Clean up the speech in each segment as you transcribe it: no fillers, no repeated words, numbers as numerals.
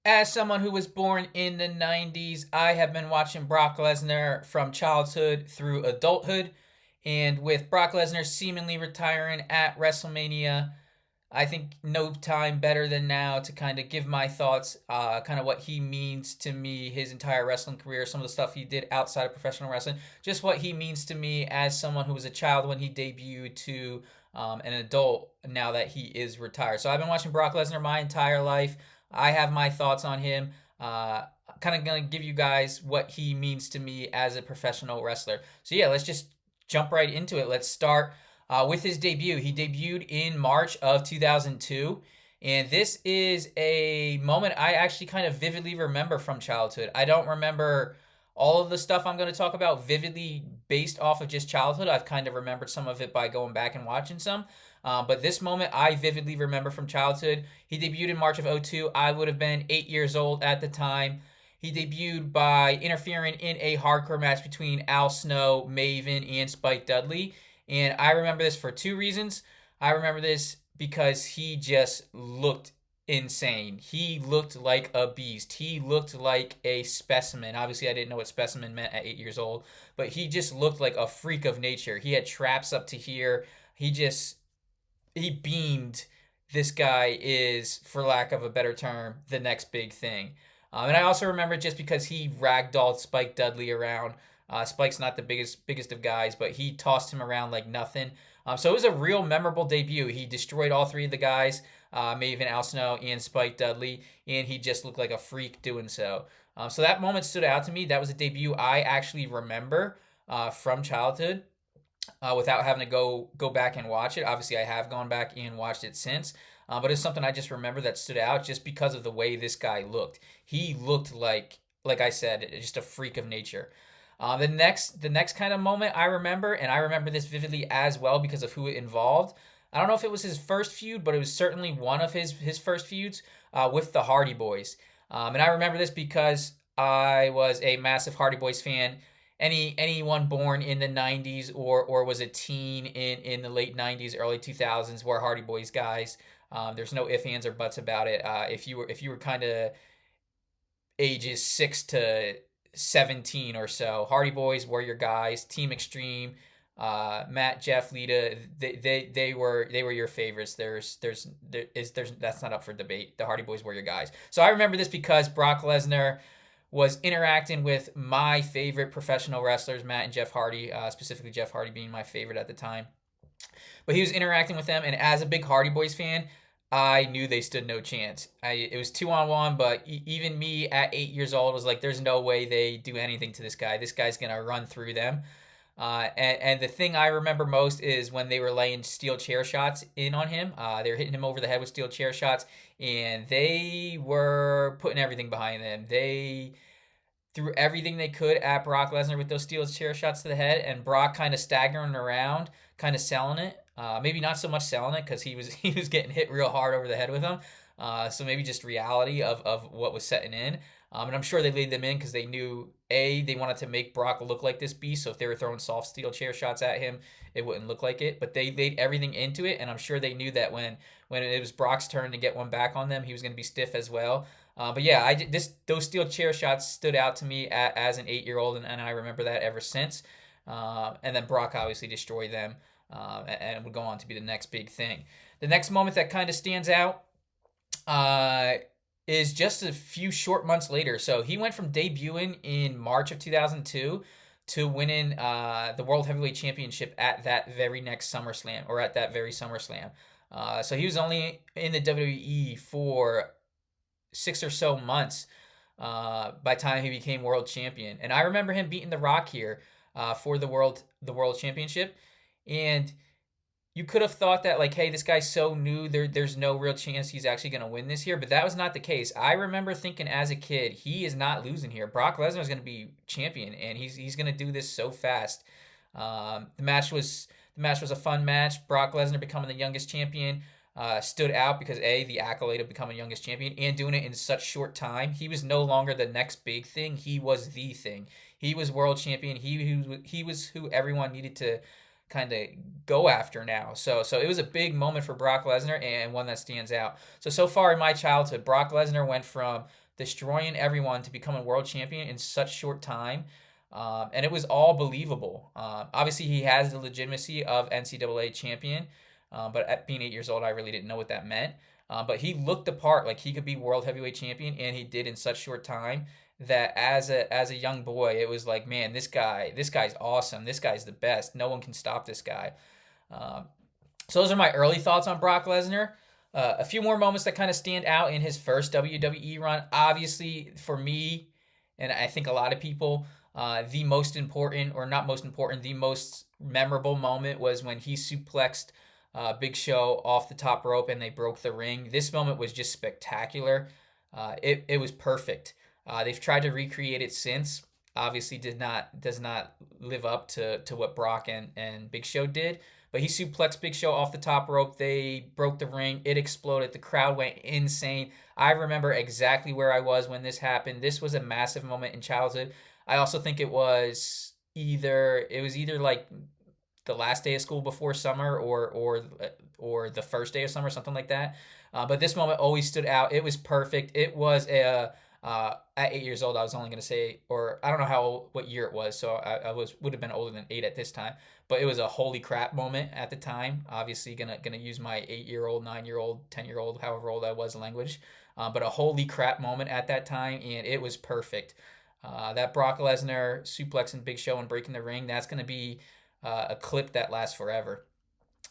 As someone who was born in the 90s, I have been watching Brock Lesnar from childhood through adulthood. And with Brock Lesnar seemingly retiring at WrestleMania, I think no time better than now to kind of give my thoughts, kind of what he means to me, his entire wrestling career, some of the stuff he did outside of professional wrestling, just what he means to me as someone who was a child when he debuted to an adult now that he is retired. So I've been watching Brock Lesnar my entire life. I have my thoughts on him. Kind of gonna give you guys what he means to me as a professional wrestler. So yeah, let's just jump right into it. Let's start with his debut. He debuted in March of 2002. And this is a moment I actually kind of vividly remember from childhood. I don't remember all of the stuff I'm going to talk about vividly based off of just childhood. I've kind of remembered some of it by going back and watching some. But this moment I vividly remember from childhood. He debuted in March of '02. I would have been 8 years old at the time. He debuted by interfering in a hardcore match between Al Snow, Maven, and Spike Dudley. And I remember this for two reasons. I remember this because he just looked insane. He looked like a beast. He looked like a specimen. Obviously, I didn't know what specimen meant at 8 years old, but he just looked like a freak of nature. He had traps up to here. He beamed. This guy is, for lack of a better term, the next big thing. And I also remember just because he ragdolled Spike Dudley around. Spike's not the biggest of guys, but he tossed him around like nothing. So it was a real memorable debut. He destroyed all three of the guys, Maven, Al Snow, and Spike Dudley, and he just looked like a freak doing so. So that moment stood out to me. That was a debut I actually remember from childhood. Without having to go back and watch it. Obviously, I have gone back and watched it since, but it's something I just remember that stood out just because of the way this guy looked. He looked like I said, just a freak of nature. The next kind of moment I remember, and I remember this vividly as well because of who it involved. I don't know if it was his first feud, but it was certainly one of his first feuds with the Hardy Boys. And I remember this because I was a massive Hardy Boys fan. Anyone born in the 90s or was a teen in the late 90s, early 2000s were Hardy Boys guys. There's no ifs, ands, or buts about it. If you were kind of ages 6 to 17 or so, Hardy Boys were your guys. Team Extreme, Matt, Jeff, Lita, they were your favorites. There's that's not up for debate. The Hardy Boys were your guys. So I remember this because Brock Lesnar was interacting with my favorite professional wrestlers, Matt and Jeff Hardy, specifically Jeff Hardy being my favorite at the time. But he was interacting with them, and as a big Hardy Boys fan, I knew they stood no chance. It was 2-on-1, but even me at 8 years old was like, there's no way they do anything to this guy. This guy's going to run through them. And the thing I remember most is when they were laying steel chair shots in on him. They were hitting him over the head with steel chair shots, and they were putting everything behind them. They threw everything they could at Brock Lesnar with those steel chair shots to the head, and Brock kind of staggering around, kind of selling it. Maybe not so much selling it because he was getting hit real hard over the head with them. So maybe just reality of what was setting in. And I'm sure they laid them in because they knew they wanted to make Brock look like this beast. So if they were throwing soft steel chair shots at him, it wouldn't look like it. But they laid everything into it, and I'm sure they knew that when it was Brock's turn to get one back on them, he was going to be stiff as well. But yeah, those steel chair shots stood out to me as an 8-year-old, and I remember that ever since. And then Brock obviously destroyed them, and would go on to be the next big thing. The next moment that kind of stands out is just a few short months later. So he went from debuting in March of 2002 to winning the World Heavyweight Championship at that very next SummerSlam, or at that very SummerSlam. So he was only in the WWE for 6 or so months by the time he became world champion. And I remember him beating The Rock here for the world championship. And you could have thought that, like, hey, this guy's so new, there's no real chance he's actually going to win this here. But that was not the case. I remember thinking as a kid, he is not losing here. Brock Lesnar is going to be champion, and he's going to do this so fast. The match was a fun match. Brock Lesnar becoming the youngest champion stood out because the accolade of becoming youngest champion and doing it in such short time. He was no longer the next big thing. He was the thing. He was world champion. He was who everyone needed kind of go after now. So it was a big moment for Brock Lesnar and one that stands out. So far in my childhood, Brock Lesnar went from destroying everyone to becoming world champion in such short time. And it was all believable. Obviously, he has the legitimacy of NCAA champion, but at being 8 years old, I really didn't know what that meant. But he looked the part, like he could be world heavyweight champion, and he did in such short time that as a young boy, it was like, man, this guy's awesome. This guy's the best. No one can stop this guy. Um, so those are my early thoughts on Brock Lesnar. A few more moments that kind of stand out in his first WWE run. Obviously, for me, and I think a lot of people, the most important, or not most important, the most memorable moment was when he suplexed Big Show off the top rope and they broke the ring. This moment was just spectacular. It was perfect. They've tried to recreate it since. Obviously, does not live up to what Brock and Big Show did. But he suplexed Big Show off the top rope. They broke the ring. It exploded. The crowd went insane. I remember exactly where I was when this happened. This was a massive moment in childhood. I also think it was either like the last day of school before summer, or the first day of summer, something like that. But this moment always stood out. It was perfect. It was at 8 years old. I was only going to say, or I don't know what year it was, so I would have been older than 8 at this time. But it was a holy crap moment at the time. Obviously, gonna use my 8-year-old, 9-year-old, 10-year-old, however old I was language. But a holy crap moment at that time, and it was perfect. That Brock Lesnar suplexing Big Show and breaking the ring, that's going to be a clip that lasts forever.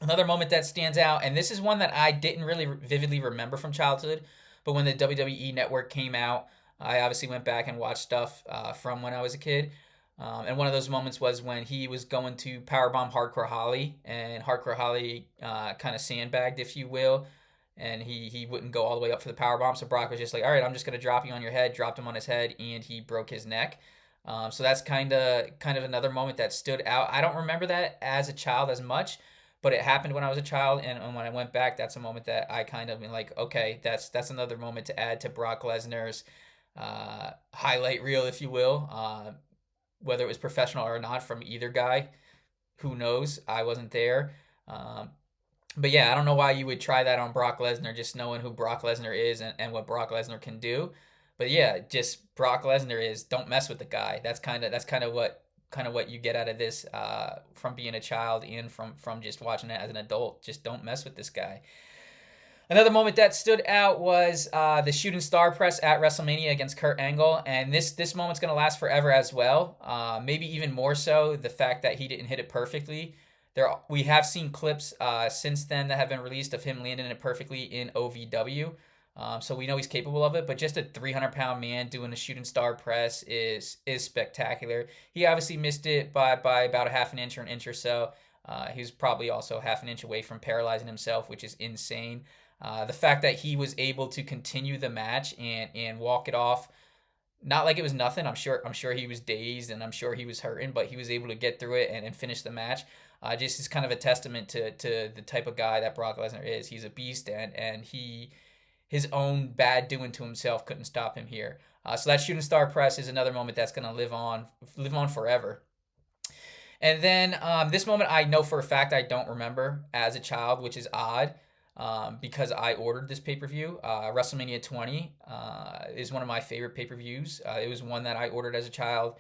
Another moment that stands out, and this is one that I didn't really vividly remember from childhood, but when the WWE Network came out, I obviously went back and watched stuff from when I was a kid. And one of those moments was when he was going to powerbomb Hardcore Holly, and Hardcore Holly kind of sandbagged, if you will, and he wouldn't go all the way up for the powerbomb. So Brock was just like, all right, I'm just going to drop you on your head, dropped him on his head, and he broke his neck. So that's kind of another moment that stood out. I don't remember that as a child as much, but it happened when I was a child, and when I went back, that's a moment that I kind of been like, okay, that's another moment to add to Brock Lesnar's highlight reel, if you will. Whether it was professional or not from either guy, who knows? I wasn't there. But yeah, I don't know why you would try that on Brock Lesnar, just knowing who Brock Lesnar is and what Brock Lesnar can do. But yeah, just Brock Lesnar is, don't mess with the guy. That's kind of what you get out of this, from being a child and from just watching it as an adult. Just don't mess with this guy. Another moment that stood out was the shooting star press at WrestleMania against Kurt Angle, and this moment's going to last forever as well. Maybe even more so the fact that he didn't hit it perfectly. We have seen clips since then that have been released of him landing it perfectly in OVW, so we know he's capable of it. But just a 300-pound man doing a shooting star press is spectacular. He obviously missed it by about a half an inch or an inch or so. He was probably also half an inch away from paralyzing himself, which is insane. The fact that he was able to continue the match and walk it off, not like it was nothing. I'm sure he was dazed, and I'm sure he was hurting, but he was able to get through it and finish the match. Just is kind of a testament to the type of guy that Brock Lesnar is. He's a beast, and his own bad doing to himself couldn't stop him here. So that shooting star press is another moment that's going to live on forever. And then this moment I know for a fact I don't remember as a child, which is odd. Because I ordered this pay-per-view. WrestleMania 20 is one of my favorite pay-per-views. It was one that I ordered as a child,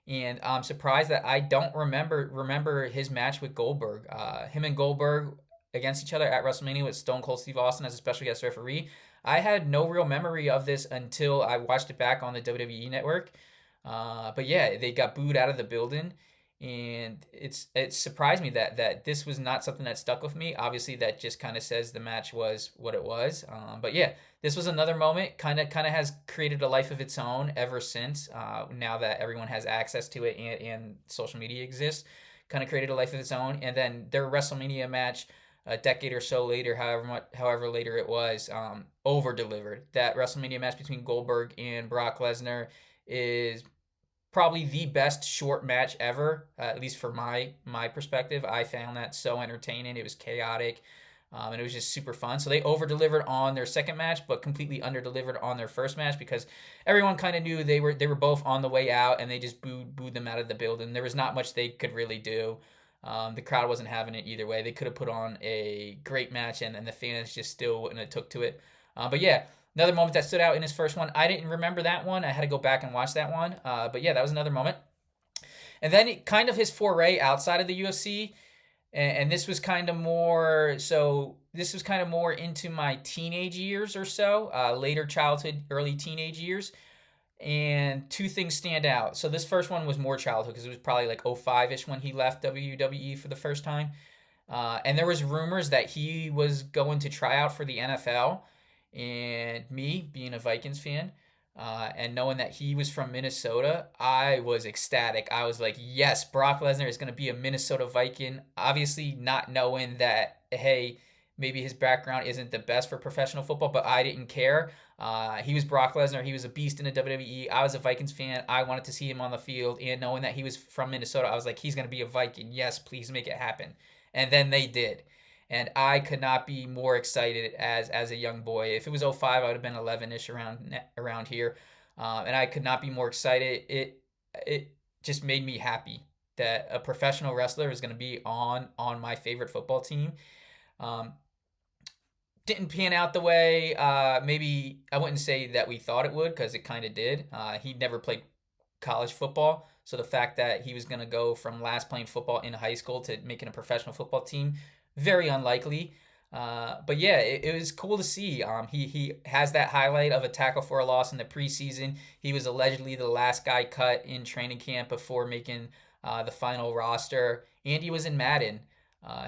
and I'm surprised that I don't remember his match with Goldberg. Him and Goldberg against each other at WrestleMania with Stone Cold Steve Austin as a special guest referee. I had no real memory of this until I watched it back on the WWE Network. But yeah, they got booed out of the building, and it surprised me that this was not something that stuck with me. Obviously, that just kind of says the match was what it was. But yeah, this was another moment. Kind of has created a life of its own ever since. Now that everyone has access to it and social media exists, kind of created a life of its own. And then their WrestleMania match, a decade or so later, however later it was, over delivered. That WrestleMania match between Goldberg and Brock Lesnar is probably the best short match ever, at least for my perspective. I found that so entertaining. It was chaotic, and it was just super fun. So they over-delivered on their second match, but completely under-delivered on their first match, because everyone kind of knew they were both on the way out, and they just booed them out of the building. There was not much they could really do. The crowd wasn't having it either way. They could have put on a great match, and the fans just still wouldn't have took to it. But yeah, another moment that stood out in his first one. I didn't remember that one. I had to go back and watch that one. But yeah, that was another moment. And then kind of his foray outside of the UFC, and this was kind of more so. This was kind of more into my teenage years or so, later childhood, early teenage years. And two things stand out. So this first one was more childhood because it was probably like 05-ish when he left WWE for the first time. And there was rumors that he was going to try out for the NFL. And me, being a Vikings fan, and knowing that he was from Minnesota, I was ecstatic. I was like, yes, Brock Lesnar is going to be a Minnesota Viking. Obviously, not knowing that, hey, maybe his background isn't the best for professional football, but I didn't care. He was Brock Lesnar. He was a beast in the WWE. I was a Vikings fan. I wanted to see him on the field. And knowing that he was from Minnesota, I was like, he's going to be a Viking. Yes, please make it happen. And then they did. And I could not be more excited as a young boy. If it was 05, I would have been 11-ish around here. And I could not be more excited. It just made me happy that a professional wrestler is going to be on my favorite football team. Um, didn't pan out the way maybe I wouldn't say that we thought it would, because it kind of did. He never played college football, so the fact that he was going to go from last playing football in high school to making a professional football team, very unlikely. But yeah, it was cool to see. He has that highlight of a tackle for a loss in the preseason. He was allegedly the last guy cut in training camp before making the final roster, and he was in Madden.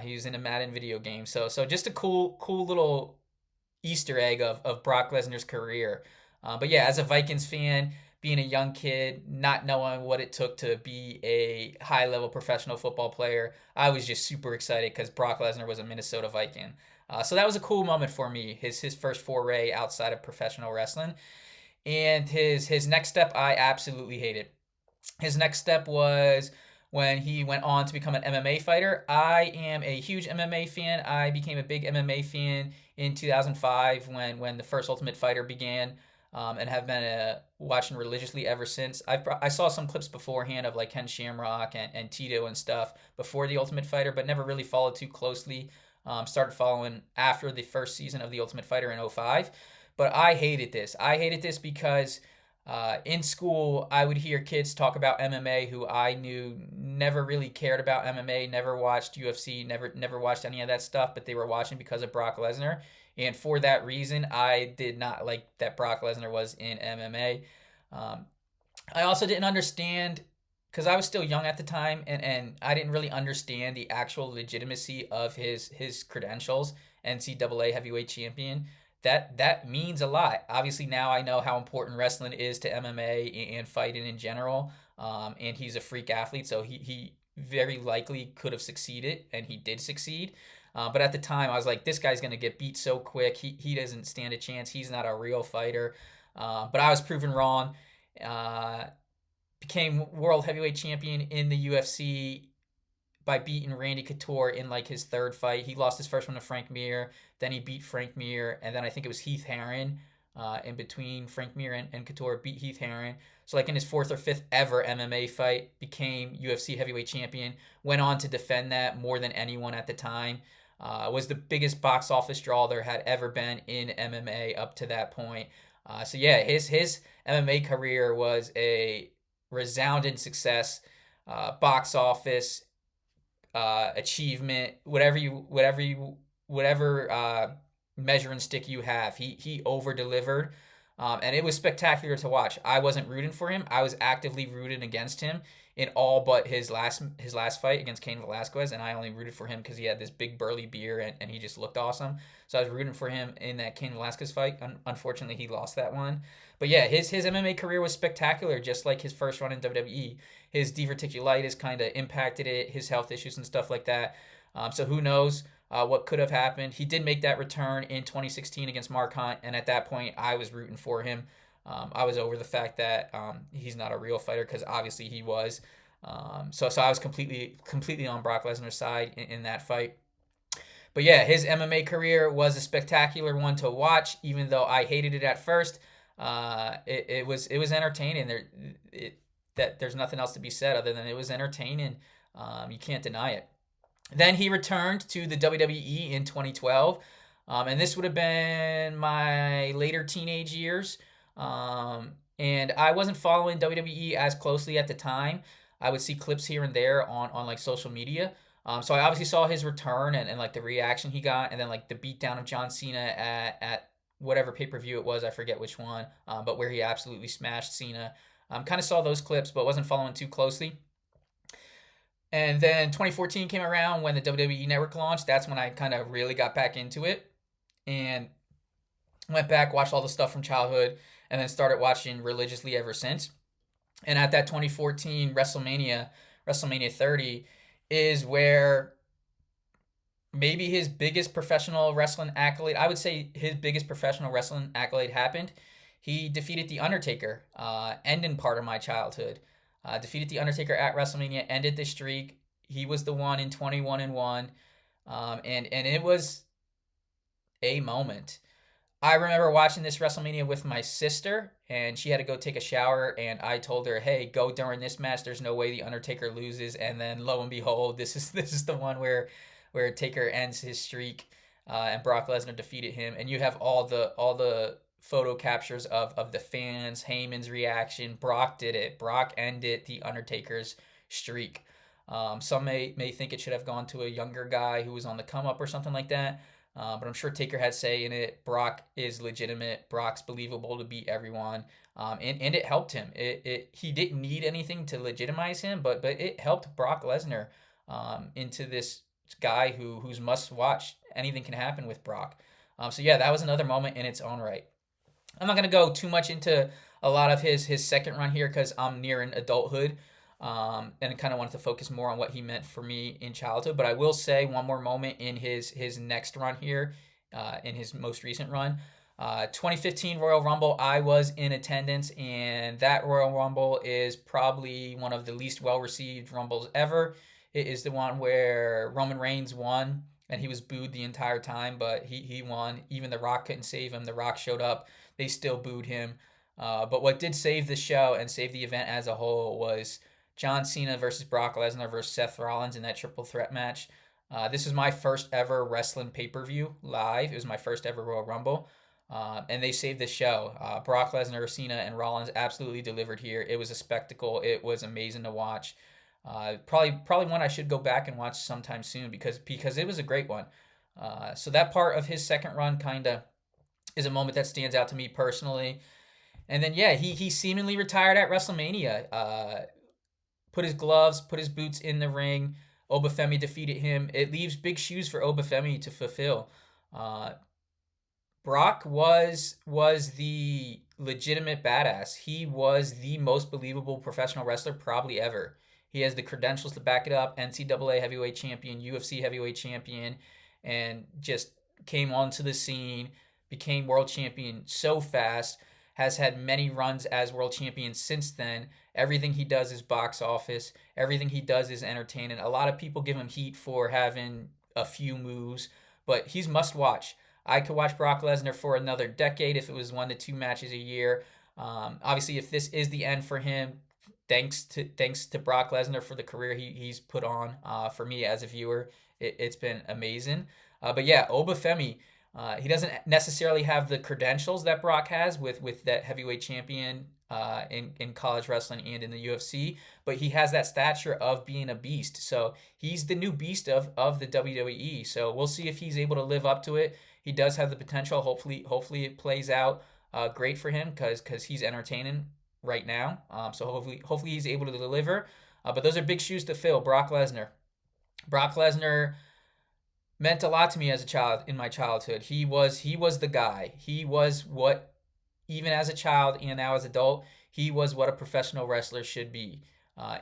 He was in a Madden video game. So just a cool little Easter egg of Brock Lesnar's career. But yeah, as a Vikings fan, being a young kid, not knowing what it took to be a high level professional football player, I was just super excited because Brock Lesnar was a Minnesota Viking. So that was a cool moment for me. His first foray outside of professional wrestling, and his next step I absolutely hated. His next step was when he went on to become an MMA fighter. I am a huge MMA fan. I became a big MMA fan in 2005 when the first Ultimate Fighter began, and have been watching religiously ever since. I saw some clips beforehand of like Ken Shamrock and Tito and stuff before the Ultimate Fighter, but never really followed too closely. Started following after the first season of the Ultimate Fighter in '05. But I hated this. I hated this because in school, I would hear kids talk about MMA who I knew never really cared about MMA, never watched UFC, never watched any of that stuff, but they were watching because of Brock Lesnar. And for that reason, I did not like that Brock Lesnar was in MMA. I also didn't understand, because I was still young at the time, and I didn't really understand the actual legitimacy of his credentials, NCAA heavyweight champion. That means a lot. Obviously, now I know how important wrestling is to MMA and fighting in general. And he's a freak athlete, so he very likely could have succeeded, and he did succeed. But at the time, I was like, this guy's going to get beat so quick. He doesn't stand a chance. He's not a real fighter. But I was proven wrong. Became world heavyweight champion in the UFC by beating Randy Couture in like his third fight. He lost his first one to Frank Mir, then he beat Frank Mir, and then I think it was Heath Herring in between Frank Mir and Couture beat Heath Herring. So like in his fourth or fifth ever MMA fight, became UFC heavyweight champion, went on to defend that more than anyone at the time. Was the biggest box office draw there had ever been in MMA up to that point. So yeah, his MMA career was a resounding success. Box office, achievement, whatever measuring stick you have, he over delivered, and it was spectacular to watch. I wasn't rooting for him. I was actively rooting against him in all but his last fight against Cain Velasquez, and I only rooted for him because he had this big burly beard and he just looked awesome. So I was rooting for him in that Cain Velasquez fight. Unfortunately, he lost that one. But yeah, his MMA career was spectacular, just like his first run in WWE. His diverticulitis kind of impacted it, his health issues and stuff like that. So who knows what could have happened. He did make that return in 2016 against Mark Hunt, and at that point, I was rooting for him. I was over the fact that he's not a real fighter, because obviously he was. So I was completely on Brock Lesnar's side in that fight. But yeah, his MMA career was a spectacular one to watch, even though I hated it at first. It was entertaining. There's nothing else to be said other than it was entertaining. You can't deny it. Then he returned to the WWE in 2012, and this would have been my later teenage years. And I wasn't following WWE as closely at the time. I would see clips here and there on like social media. So I obviously saw his return and like the reaction he got, and then like the beatdown of John Cena at whatever pay per view it was. I forget which one, but where he absolutely smashed Cena. Kind of saw those clips, but wasn't following too closely. And then 2014 came around when the WWE Network launched. That's when I kind of really got back into it and went back, watched all the stuff from childhood, and then started watching religiously ever since. And at that 2014 WrestleMania 30, is where maybe his biggest professional wrestling accolade, I would say his biggest professional wrestling accolade happened. He defeated The Undertaker, ending part of my childhood. Defeated The Undertaker at WrestleMania, ended the streak. He was the one in 21-1. And it was a moment. I remember watching this WrestleMania with my sister, and she had to go take a shower, and I told her, "Hey, go during this match. There's no way the Undertaker loses." And then, lo and behold, this is the one where Taker ends his streak, and Brock Lesnar defeated him. And you have all the photo captures of the fans, Heyman's reaction. Brock did it. Brock ended the Undertaker's streak. Some may think it should have gone to a younger guy who was on the come up or something like that. But I'm sure Taker had say in it. Brock is legitimate. Brock's believable to beat everyone. And it helped him. He didn't need anything to legitimize him, but it helped Brock Lesnar into this guy who's must watch. Anything can happen with Brock. So yeah, that was another moment in its own right. I'm not gonna go too much into a lot of his second run here because I'm nearing adulthood, and I kind of wanted to focus more on what he meant for me in childhood. But I will say one more moment in his next run here, in his most recent run. 2015 Royal Rumble, I was in attendance, and that Royal Rumble is probably one of the least well received Rumbles ever. It is the one where Roman Reigns won, and he was booed the entire time, but he won. Even The Rock couldn't save him. The Rock showed up, they still booed him. But what did save the show and save the event as a whole was John Cena versus Brock Lesnar versus Seth Rollins in that triple threat match. This was my first ever wrestling pay per view live. It was my first ever Royal Rumble. And they saved the show. Brock Lesnar, Cena, and Rollins absolutely delivered here. It was a spectacle. It was amazing to watch. Probably one I should go back and watch sometime soon because it was a great one. So that part of his second run kind of is a moment that stands out to me personally. And then yeah, he seemingly retired at WrestleMania. Put his gloves, put his boots in the ring. Obafemi defeated him. It leaves big shoes for Obafemi to fulfill. Uh, Brock was the legitimate badass. He was the most believable professional wrestler probably ever. He has the credentials to back it up. NCAA heavyweight champion, UFC heavyweight champion, and just came onto the scene, became world champion so fast. Has had many runs as world champion since then. Everything he does is box office. Everything he does is entertaining. A lot of people give him heat for having a few moves, but he's must watch. I could watch Brock Lesnar for another decade if it was 1 to 2 matches a year. Obviously, if this is the end for him, thanks to Brock Lesnar for the career he's put on for me as a viewer. It's been amazing. But yeah, Obafemi, he doesn't necessarily have the credentials that Brock has with that heavyweight champion in college wrestling and in the UFC, but he has that stature of being a beast. So he's the new beast of the WWE. So we'll see if he's able to live up to it. He does have the potential. Hopefully it plays out great for him because he's entertaining right now. So hopefully he's able to deliver. But those are big shoes to fill. Brock Lesnar. Brock Lesnar meant a lot to me as a child in my childhood. He was the guy. He was what, even as a child and now as an adult, he was what a professional wrestler should be,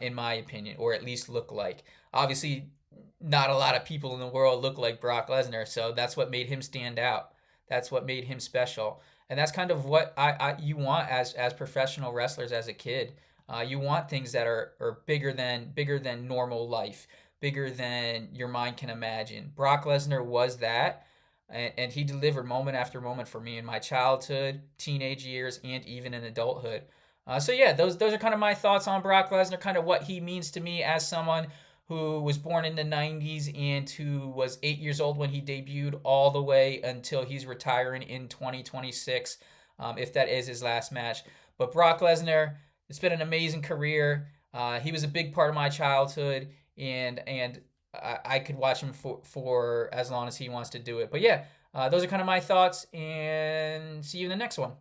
in my opinion, or at least look like. Obviously, not a lot of people in the world look like Brock Lesnar, so that's what made him stand out. That's what made him special, and that's kind of what you want as professional wrestlers as a kid. You want things that are bigger than normal life, bigger than your mind can imagine. Brock Lesnar was that, and he delivered moment after moment for me in my childhood, teenage years, and even in adulthood. So yeah, those are kind of my thoughts on Brock Lesnar, kind of what he means to me as someone who was born in the 90s and who was 8 years old when he debuted, all the way until he's retiring in 2026, if that is his last match. But Brock Lesnar, it's been an amazing career. He was a big part of my childhood, and I could watch him for as long as he wants to do it. But yeah, those are kind of my thoughts, and see you in the next one.